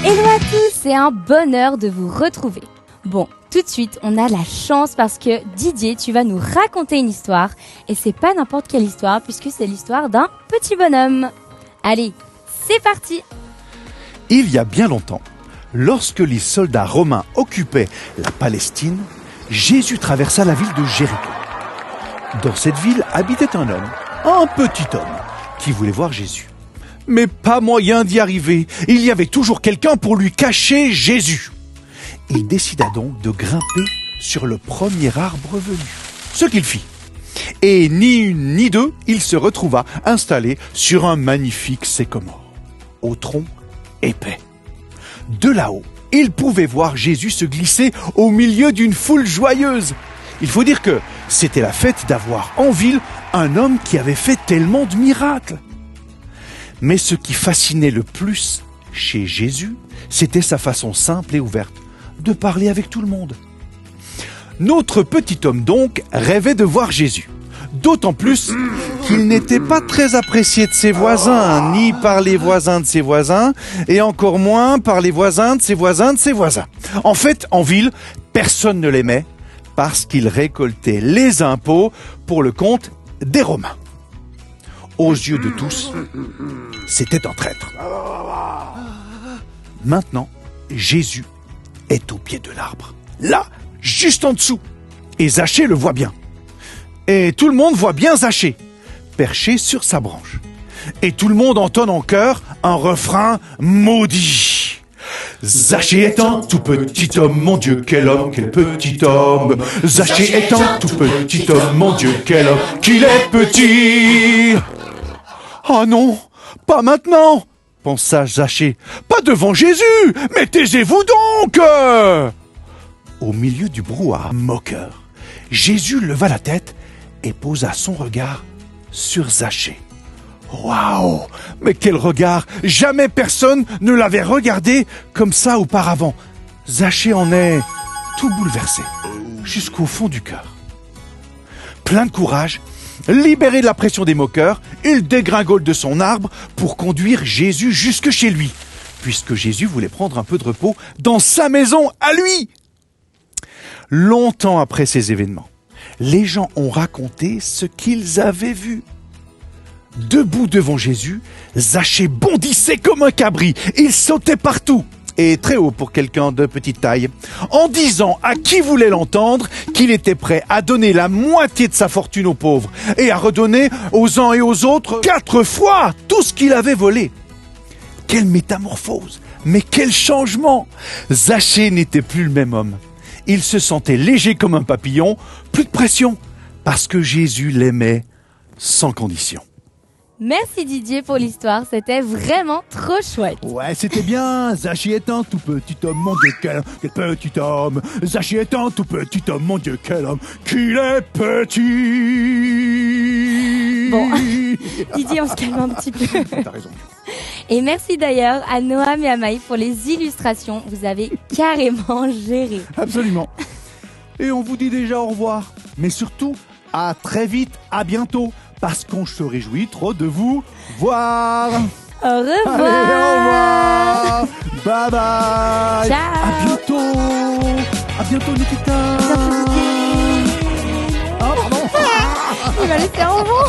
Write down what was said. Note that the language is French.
Hello à tous, c'est un bonheur de vous retrouver. Bon, tout de suite, on a la chance parce que Didier, tu vas nous raconter une histoire. Et c'est pas n'importe quelle histoire puisque c'est l'histoire d'un petit bonhomme. Allez, c'est parti! Il y a bien longtemps, lorsque les soldats romains occupaient la Palestine, Jésus traversa la ville de Jéricho. Dans cette ville habitait un homme, un petit homme, qui voulait voir Jésus. Mais pas moyen d'y arriver, il y avait toujours quelqu'un pour lui cacher Jésus. Il décida donc de grimper sur le premier arbre venu, ce qu'il fit. Et ni une ni deux, il se retrouva installé sur un magnifique sycomore, au tronc épais. De là-haut, il pouvait voir Jésus se glisser au milieu d'une foule joyeuse. Il faut dire que c'était la fête d'avoir en ville un homme qui avait fait tellement de miracles. Mais ce qui fascinait le plus chez Jésus, c'était sa façon simple et ouverte de parler avec tout le monde. Notre petit homme donc rêvait de voir Jésus. D'autant plus qu'il n'était pas très apprécié de ses voisins, ni par les voisins de ses voisins, et encore moins par les voisins de ses voisins de ses voisins. En fait, en ville, personne ne l'aimait parce qu'il récoltait les impôts pour le compte des Romains. Aux yeux de tous, c'était un traître. Maintenant, Jésus est au pied de l'arbre, là, juste en dessous, et Zachée le voit bien. Et tout le monde voit bien Zachée, perché sur sa branche. Et tout le monde entonne en chœur un refrain maudit. Zachée est un tout petit homme, mon Dieu, quel homme, quel petit homme. Zachée est un tout petit homme, mon Dieu, quel homme, qu'il est petit. Ah non, pas maintenant, pensa Zachée. Pas devant Jésus, mais taisez-vous donc. Au milieu du brouhaha moqueur, Jésus leva la tête et posa son regard sur Zachée. Waouh! Mais quel regard! Jamais personne ne l'avait regardé comme ça auparavant. Zachée en est tout bouleversé, jusqu'au fond du cœur. Plein de courage, libéré de la pression des moqueurs, il dégringole de son arbre pour conduire Jésus jusque chez lui, puisque Jésus voulait prendre un peu de repos dans sa maison à lui. Longtemps après ces événements, les gens ont raconté ce qu'ils avaient vu. Debout devant Jésus, Zachée bondissait comme un cabri. Il sautait partout, et très haut pour quelqu'un de petite taille, en disant à qui voulait l'entendre qu'il était prêt à donner la moitié de sa fortune aux pauvres et à redonner aux uns et aux autres 4 fois tout ce qu'il avait volé. Quelle métamorphose! Mais quel changement! Zachée n'était plus le même homme. Il se sentait léger comme un papillon, plus de pression, parce que Jésus l'aimait sans condition. Merci Didier pour l'histoire, c'était vraiment trop chouette. Ouais, c'était bien. Zachée est un tout petit homme, mon Dieu, quel petit homme. Zachée est un tout petit homme, mon Dieu, quel homme, qu'il est petit. Bon, Didier, on se calme un petit peu. T'as raison. Et merci d'ailleurs à Noam et à Maï pour les illustrations. Vous avez carrément géré. Absolument. Et on vous dit déjà au revoir. Mais surtout, à très vite, à bientôt. Parce qu'on se réjouit trop de vous voir. Au revoir. Allez, au revoir. Bye bye. Ciao. À bientôt. À bientôt, Nikita. Merci Didier. Ah, pardon. Il m'a laissé en avant.